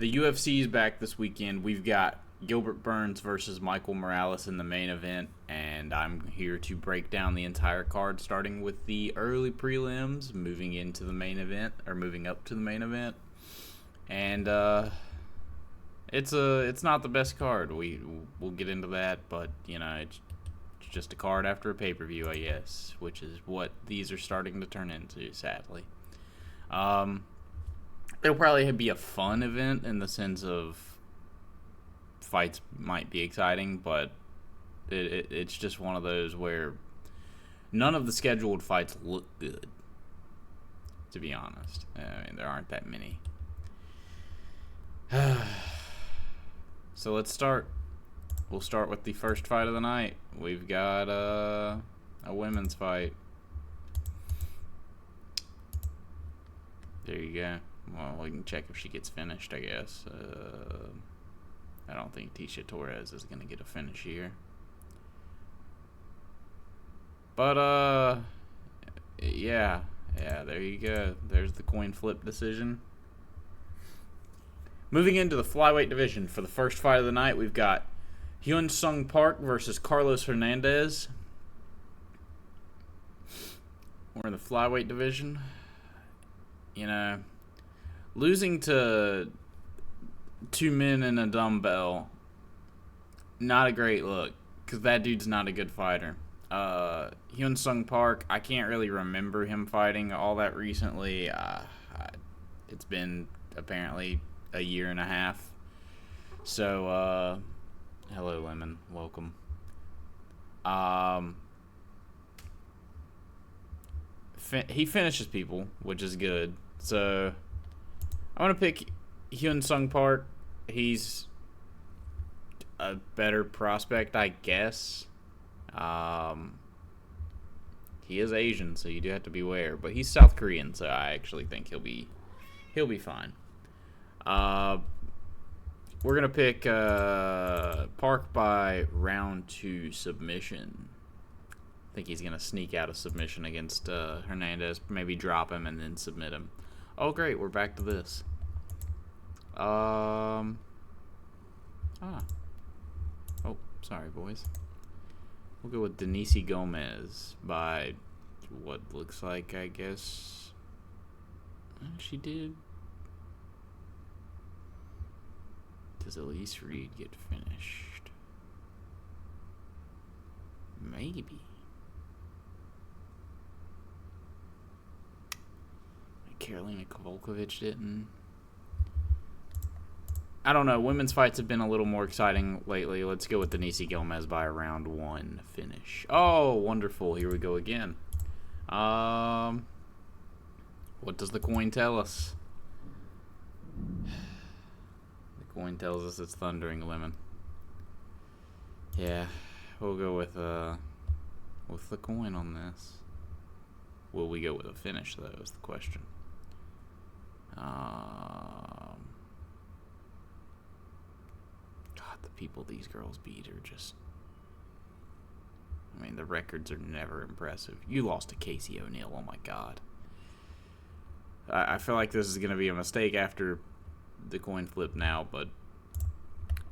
The UFC is back this weekend. We've got Gilbert Burns versus Michael Morales in the main event, and I'm here to break down the entire card, starting with the early prelims, moving into the main event, or moving up to the main event. And it's not the best card. We'll get into that, but you know, it's just a card after a pay-per-view, I guess, which is what these are starting to turn into, sadly. It'll probably be a fun event in the sense of fights might be exciting, but it's just one of those where none of the scheduled fights look good, to be honest. I mean, there aren't that many. So let's start. We'll start with the first fight of the night. We've got a women's fight. There you go. Well, we can check if she gets finished, I guess. I don't think Tisha Torres is going to get a finish here. But, yeah, there you go. There's the coin flip decision. Moving into the flyweight division for the first fight of the night, we've got Hyun Sung Park versus Carlos Hernandez. We're in the flyweight division. You know, losing to two men and a dumbbell, not a great look, because that dude's not a good fighter. Hyun Sung Park, I can't really remember him fighting all that recently. It's been apparently a year and a half. So, hello, Lemon. Welcome. He finishes people, which is good. So, I'm going to pick Hyun Sung Park. He's a better prospect, I guess. He is Asian, so you do have to beware. But he's South Korean, so I actually think he'll be fine. We're going to pick Park by round 2 submission. I think he's going to sneak out a submission against Hernandez, maybe drop him and then submit him. Oh, great. We're back to this. Oh, sorry, boys. We'll go with Denise Gomez by what looks like, I guess, she did. Does Elise Reed get finished? Maybe. Karolina Kowalkiewicz didn't. I don't know. Women's fights have been a little more exciting lately. Let's go with Denise Gomez by a round 1 finish. Oh, wonderful. Here we go again. What does the coin tell us? The coin tells us it's Thundering Lemon. Yeah, we'll go with the coin on this. Will we go with a finish, though, is the question. God, the people these girls beat are just... I mean, the records are never impressive. You lost to Casey O'Neill, oh my God. I feel like this is going to be a mistake after the coin flip now, but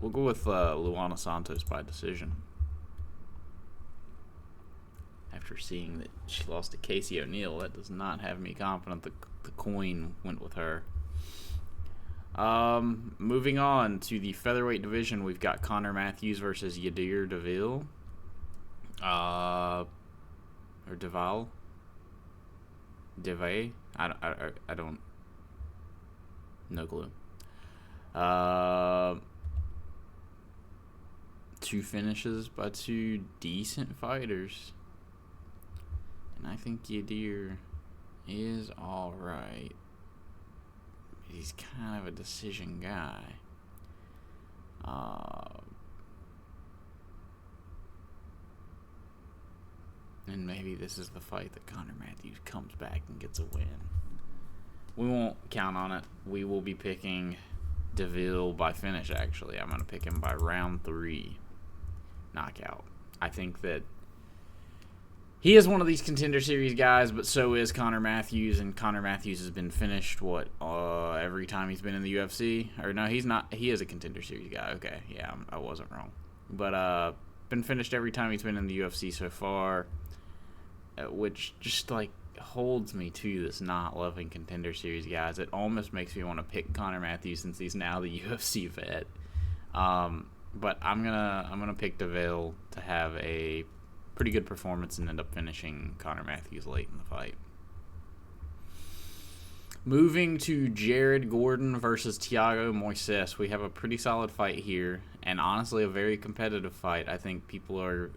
we'll go with Mairon Santos by decision. After seeing that she lost to Casey O'Neill, that does not have me confident the coin went with her. Moving on to the featherweight division, we've got Connor Matthews versus Yadir Deville. Or Deval. Deve? I don't. No clue. 2 finishes by 2 decent fighters. And I think Yadir is alright. He's kind of a decision guy. And maybe this is the fight that Connor Matthews comes back and gets a win. We won't count on it. We will be picking Deville by finish, actually. I'm going to pick him by round 3 knockout. I think that He is one of these Contender Series guys, but so is Connor Matthews, and Connor Matthews has been finished, every time he's been in the UFC? Or no, he's not. He is a Contender Series guy. Okay, yeah, I wasn't wrong. But, been finished every time he's been in the UFC so far, which just, like, holds me to this not loving Contender Series guys. It almost makes me want to pick Connor Matthews since he's now the UFC vet. But I'm gonna pick DeVille to have a pretty good performance and end up finishing Connor Matthews late in the fight. Moving to Jared Gordon versus Thiago Moisés, we have a pretty solid fight here, and honestly a very competitive fight. I think people are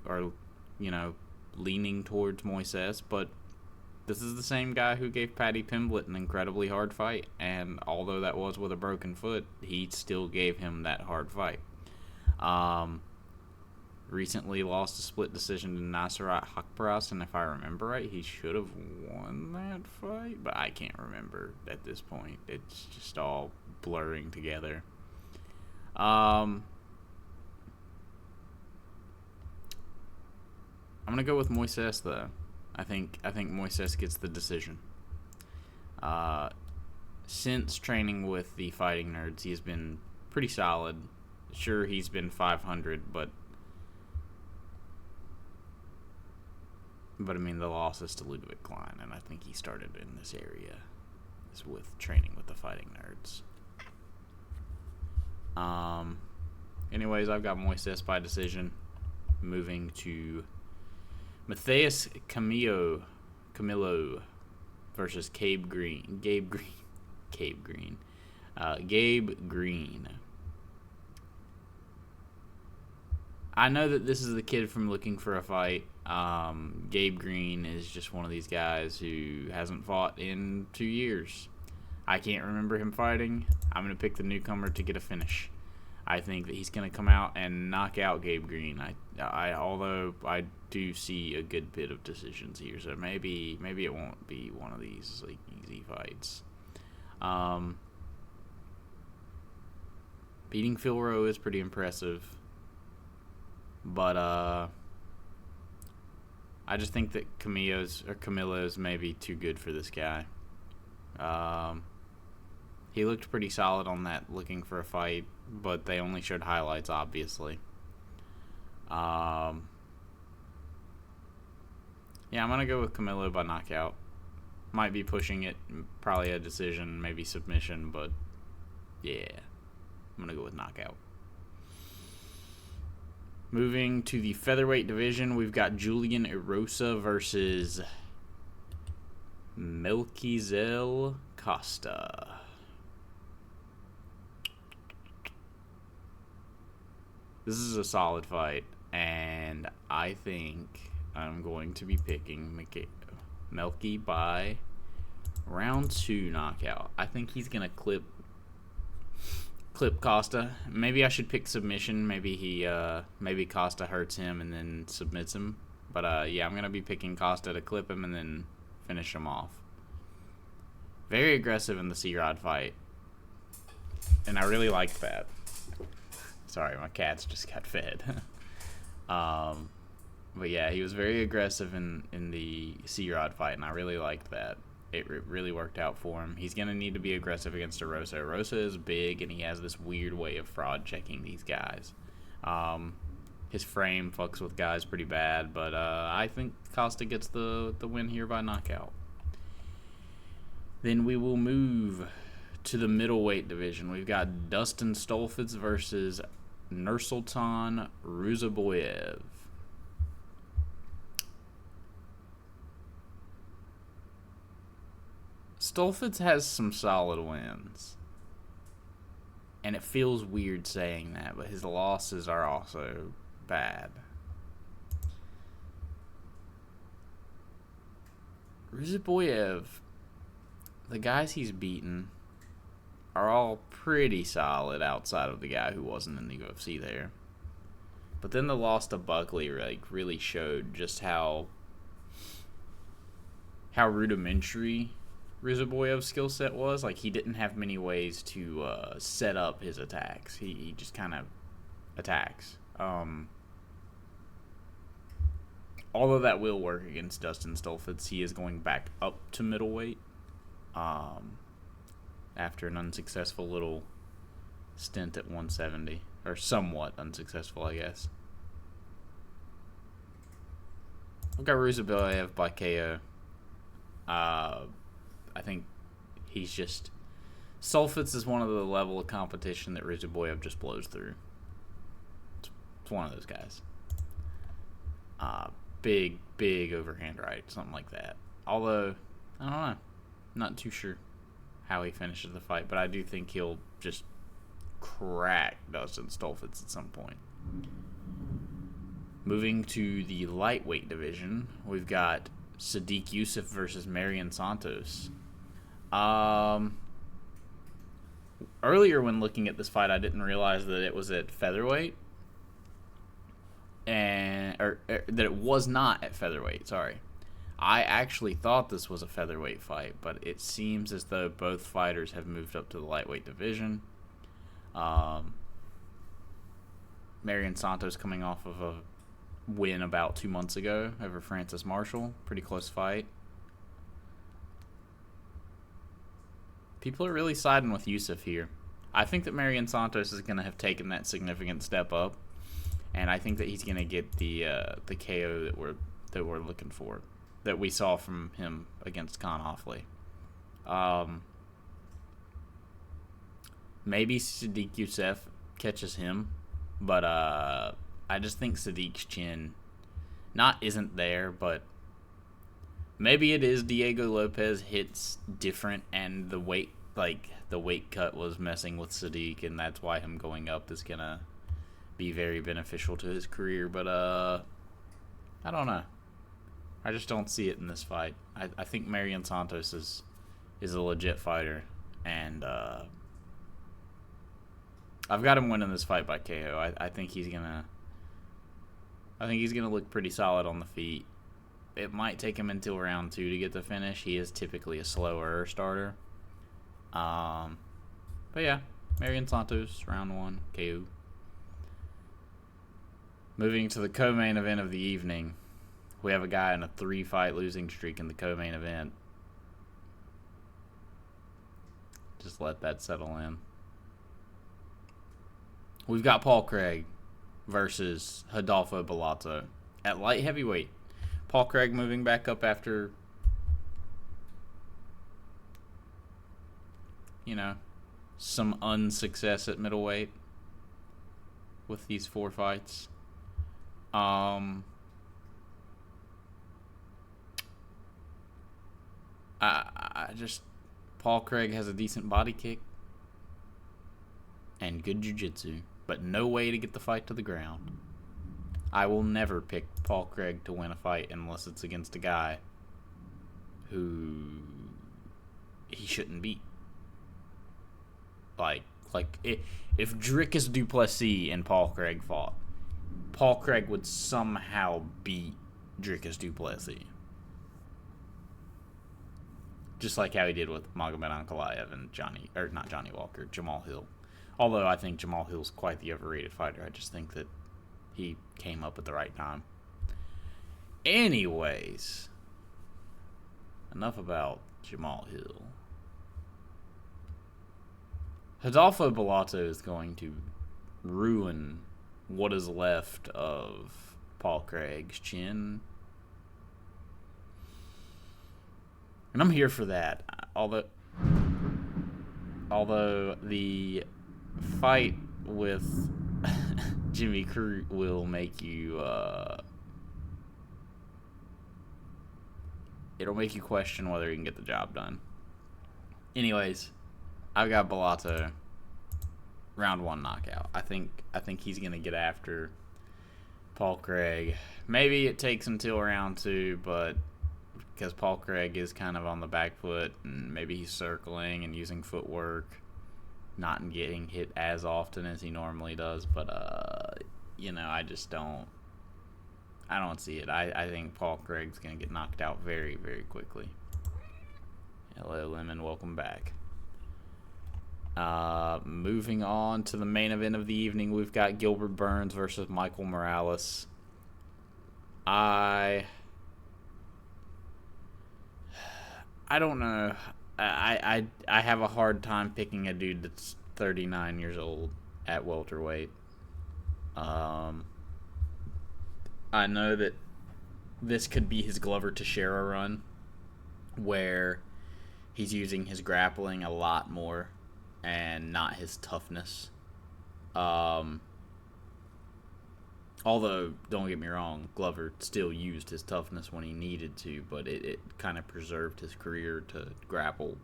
leaning towards Moisés, but this is the same guy who gave Paddy Pimblett an incredibly hard fight, and although that was with a broken foot, he still gave him that hard fight. Recently lost a split decision to Nasrat Haqparast, and if I remember right, he should have won that fight, but I can't remember at this point. It's just all blurring together. I'm gonna go with Moisés though. I think Moisés gets the decision. Since training with the Fighting Nerds, he has been pretty solid. Sure, he's been 500, but I mean, the loss is to Ludwig Klein, and I think he started in this area is with training with the Fighting Nerds. Anyways, I've got Moisés by decision. Moving to Matheus Camilo versus Gabe Green. I know that this is the kid from Looking for a Fight. Gabe Green is just one of these guys who hasn't fought in 2 years. I can't remember him fighting. I'm going to pick the newcomer to get a finish. I think that he's going to come out and knock out Gabe Green. Although I do see a good bit of decisions here, so maybe it won't be one of these like easy fights. Beating Phil Rowe is pretty impressive. But I just think that Camilo's maybe too good for this guy. He looked pretty solid on that Looking for a Fight, but they only showed highlights, obviously. Yeah, I'm going to go with Camilo by knockout. Might be pushing it, probably a decision, maybe submission, but yeah, I'm going to go with knockout. Moving to the featherweight division, we've got Julian Erosa versus Melquizel Costa. This is a solid fight, and I think I'm going to be picking Melky by round 2 knockout. I think he's going to clip Costa. Maybe I should pick submission. Maybe Costa hurts him and then submits him. But yeah, I'm gonna be picking Costa to clip him and then finish him off. Very aggressive in the C-Rod fight, and I really liked that. Sorry, my cats just got fed. But yeah, he was very aggressive in the C-Rod fight, and I really liked that. It really worked out for him. He's going to need to be aggressive against Erosa. Erosa is big, and he has this weird way of fraud checking these guys. His frame fucks with guys pretty bad, but I think Costa gets the win here by knockout. Then we will move to the middleweight division. We've got Dustin Stolfitz versus Nursultan Ruzaboyev. Stolfitz has some solid wins, and it feels weird saying that, but his losses are also bad. Ruzaboyev, the guys he's beaten are all pretty solid outside of the guy who wasn't in the UFC there. But then the loss to Buckley really showed just how rudimentary Ruzaboyev's skill set was. Like, he didn't have many ways to set up his attacks. He just kind of attacks. although that will work against Dustin Stolfitz, he is going back up to middleweight after an unsuccessful little stint at 170, or somewhat unsuccessful, I guess. I've got Ruziboyev by KO. I think he's just... Stolfitz is one of the level of competition that Ruziboyev just blows through. It's one of those guys. Big overhand right, something like that. Although, I don't know. Not too sure how he finishes the fight, but I do think he'll just crack Dustin Stolfitz at some point. Moving to the lightweight division, we've got Sodiq Yusuff versus Mairon Santos. Earlier when looking at this fight, I didn't realize that it was at featherweight. That it was not at featherweight, sorry. I actually thought this was a featherweight fight, but it seems as though both fighters have moved up to the lightweight division. Mairon Santos coming off of a win about 2 months ago over Francis Marshall. Pretty close fight. People are really siding with Yusuff here. I think that Mairon Santos is going to have taken that significant step up, and I think that he's going to get the KO that we're looking for, that we saw from him against Con Hoffley. Maybe Sodiq Yusuff catches him, but I just think Sadiq's chin isn't there, but maybe it is Diego Lopez hits different, and the weight cut was messing with Sodiq, and that's why him going up is gonna be very beneficial to his career. But I don't know. I just don't see it in this fight. I think Mairon Santos is a legit fighter, and I've got him winning this fight by KO. I think he's gonna look pretty solid on the feet. It might take him until round 2 to get the finish. He is typically a slower starter. But yeah, Mairon Santos, round 1, KO. Moving to the co-main event of the evening, we have a guy in a 3-fight losing streak in the co-main event. Just let that settle in. We've got Paul Craig versus Rodolfo Bellato at light heavyweight. Paul Craig moving back up after, some unsuccess at middleweight with these 4 fights. Paul Craig has a decent body kick and good jiu-jitsu, but no way to get the fight to the ground. I will never pick Paul Craig to win a fight unless it's against a guy who he shouldn't beat. If Dricus du Plessis and Paul Craig fought, Paul Craig would somehow beat Dricus du Plessis. Just like how he did with Magomed Ankalaev and Jamal Hill. Although I think Jamal Hill's quite the overrated fighter. I just think that he came up at the right time. Anyways, enough about Jamal Hill. Rodolfo Bellato is going to ruin what is left of Paul Craig's chin. And I'm here for that. Although the fight with Jimmy Crute will make you it'll make you question whether he can get the job done. Anyways, I've got Bellato round 1 knockout. I think he's gonna get after Paul Craig. Maybe it takes until round 2, but because Paul Craig is kind of on the back foot, and maybe he's circling and using footwork, not getting hit as often as he normally does. But I just don't see it. I think Paul Craig's gonna get knocked out very, very quickly. Hello, Lemon. Welcome back. Moving on to the main event of the evening, we've got Gilbert Burns versus Michael Morales. I don't know. I have a hard time picking a dude that's 39 years old at welterweight. I know that this could be his Glover Teixeira run, where he's using his grappling a lot more and not his toughness. Although, don't get me wrong, Glover still used his toughness when he needed to, but it kind of preserved his career to grapple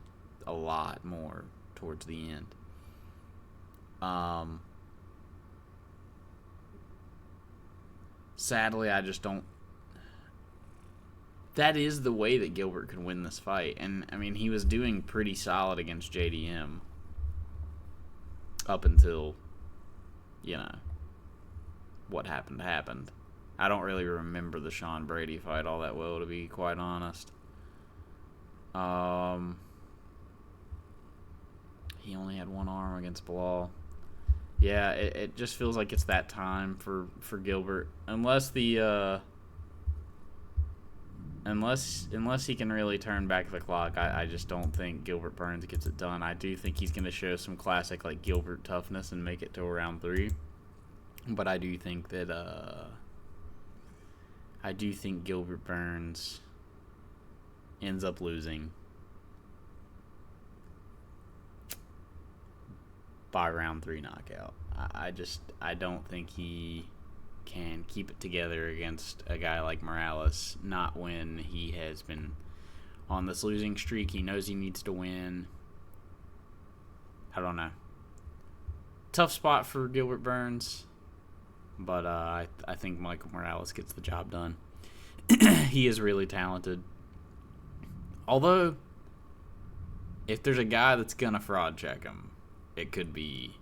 a lot more towards the end. Sadly, I just don't. That is the way that Gilbert could win this fight. And, I mean, he was doing pretty solid against JDM up until, what happened. I don't really remember the Sean Brady fight all that well, to be quite honest. He only had one arm against Bilal. Yeah, it just feels like it's that time for Gilbert. Unless he can really turn back the clock, I just don't think Gilbert Burns gets it done. I do think he's going to show some classic like Gilbert toughness and make it to round 3. But I do think that Gilbert Burns ends up losing by round 3 knockout. I don't think he can keep it together against a guy like Morales, not when he has been on this losing streak. He knows he needs to win. I don't know. Tough spot for Gilbert Burns, but I think Michael Morales gets the job done. He is really talented. Although, if there's a guy that's going to fraud check him, it could be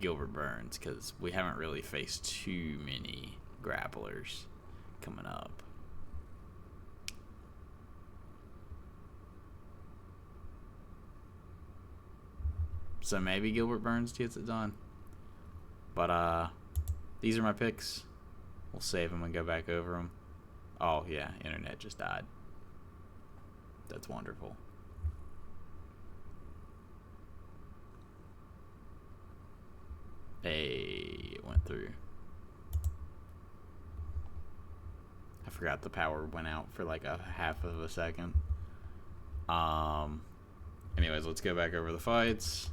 Gilbert Burns, because we haven't really faced too many grapplers coming up. So maybe Gilbert Burns gets it done. But these are my picks. We'll save them and go back over them. Oh yeah, internet just died. That's wonderful. Hey, it went through. I forgot the power went out for like a half of a second. Anyways, let's go back over the fights.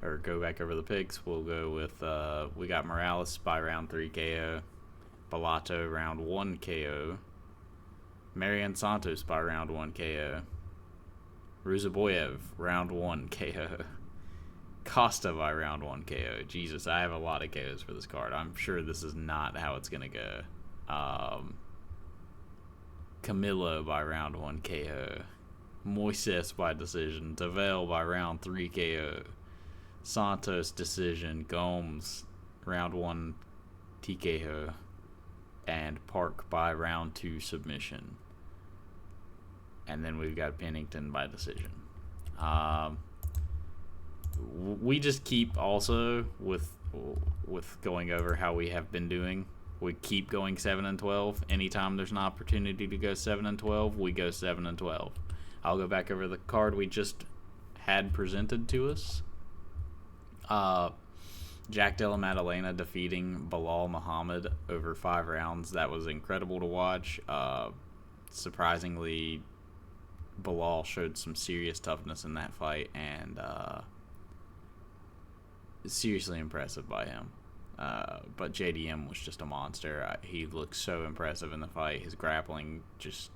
Or go back over the picks. We'll go with, we got Morales by round 3 KO. Bellato round 1 KO. Mairon Santos by round 1 KO. Ruzaboyev round 1 KO. Costa by round 1 KO. Jesus, I have a lot of KOs for this card. I'm sure this is not how it's going to go. Camilo by round 1 KO. Moisés by decision. Tavel by round 3 KO. Santos decision. Gomes round 1 TKO. And Park by round 2 submission. And then we've got Pennington by decision. We just keep also with going over how we have been doing. We keep going 7-12. Anytime there's an opportunity to go 7-12, we go 7-12. I'll go back over the card we just had presented to us. Jack Della Maddalena defeating Bilal Muhammad over 5 rounds. That was incredible to watch. Surprisingly, Bilal showed some serious toughness in that fight, and seriously impressive by him. But JDM was just a monster. He looked so impressive in the fight. His grappling just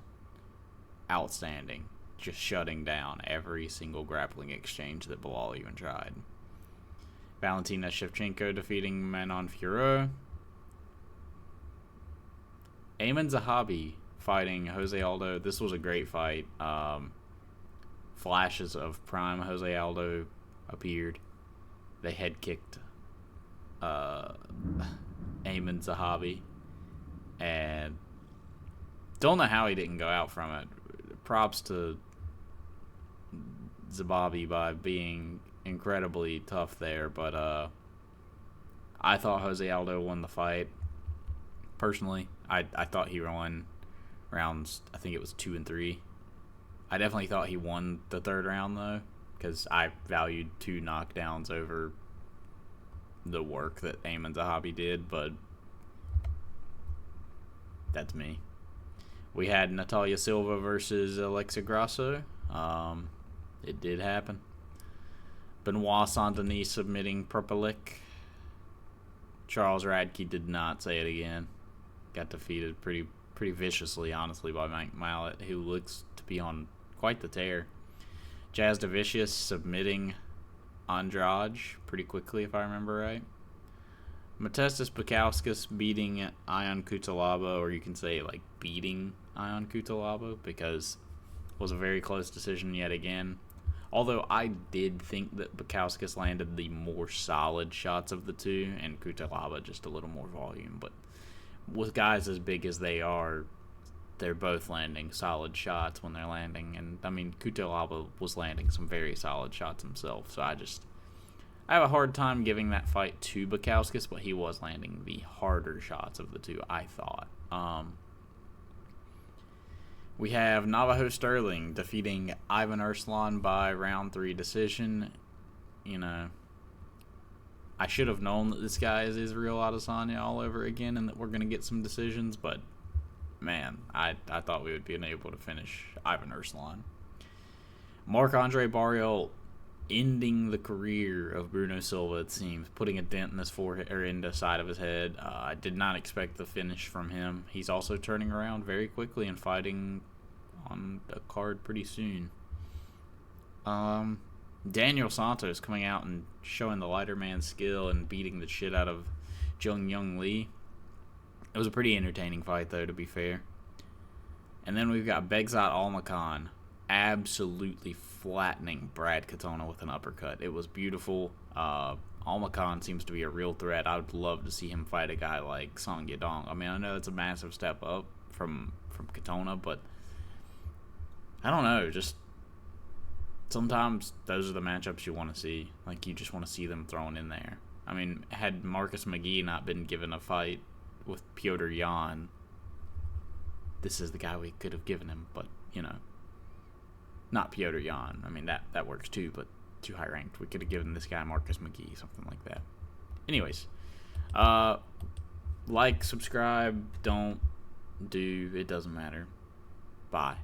outstanding. Just shutting down every single grappling exchange that Bilal even tried. Valentina Shevchenko defeating Manon Fiorot. Ayman Zahabi fighting Jose Aldo. This was a great fight. Flashes of prime Jose Aldo appeared. They head kicked Ayman Zahabi, and don't know how he didn't go out from it. Props to Zahabi by being incredibly tough there, but I thought Jose Aldo won the fight. personally. I thought he won rounds, I think it was 2 and 3. I definitely thought he won the third round, though, because I valued 2 knockdowns over the work that Aiemann Zahabi did, but that's me. We had Natalia Silva versus Alexa Grasso. It did happen. Benoit Saint-Denis submitting Perpalik. Charles Radke did not say it again. Got defeated pretty viciously, honestly, by Mike Mallet, who looks to be on quite the tear. Jazz Davicius submitting Andrade pretty quickly, if I remember right. Matestas Bukauskas beating Ion Cutelaba, or you can say like beating Ion Cutelaba, because it was a very close decision yet again. Although I did think that Bukauskas landed the more solid shots of the two, and Cutelaba just a little more volume. But with guys as big as they are, they're both landing solid shots when they're landing. And, I mean, Cutelaba was landing some very solid shots himself. So I have a hard time giving that fight to Bukauskas, but he was landing the harder shots of the two, I thought. We have Navajo Sterling defeating Ivan Urslan by round 3 decision. You know, I should have known that this guy is Israel Adesanya all over again and that we're going to get some decisions, but, man, I thought we would be able to finish Ivan Urslan. Marc-Andre Barriault ending the career of Bruno Silva, it seems, putting a dent in his forehead, or in the side of his head. I did not expect the finish from him. He's also turning around very quickly and fighting on a card pretty soon. Daniel Santos coming out and showing the lighter man's skill and beating the shit out of Jung Young Lee. It was a pretty entertaining fight, though, to be fair. And then we've got Begzat Almakhan absolutely flattening Brad Katona with an uppercut. It was beautiful. Almakhan seems to be a real threat. I would love to see him fight a guy like Song Yadong. I mean, I know it's a massive step up from Katona, but I don't know. Just sometimes those are the matchups you want to see. Like, you just want to see them thrown in there. I mean, had Marcus McGee not been given a fight with Piotr Jan, this is the guy we could have given him, but, you know, not Piotr Jan. I mean, that works too, but too high ranked. We could have given this guy Marcus McGee, something like that. Anyways, like, subscribe, don't do, it doesn't matter. Bye.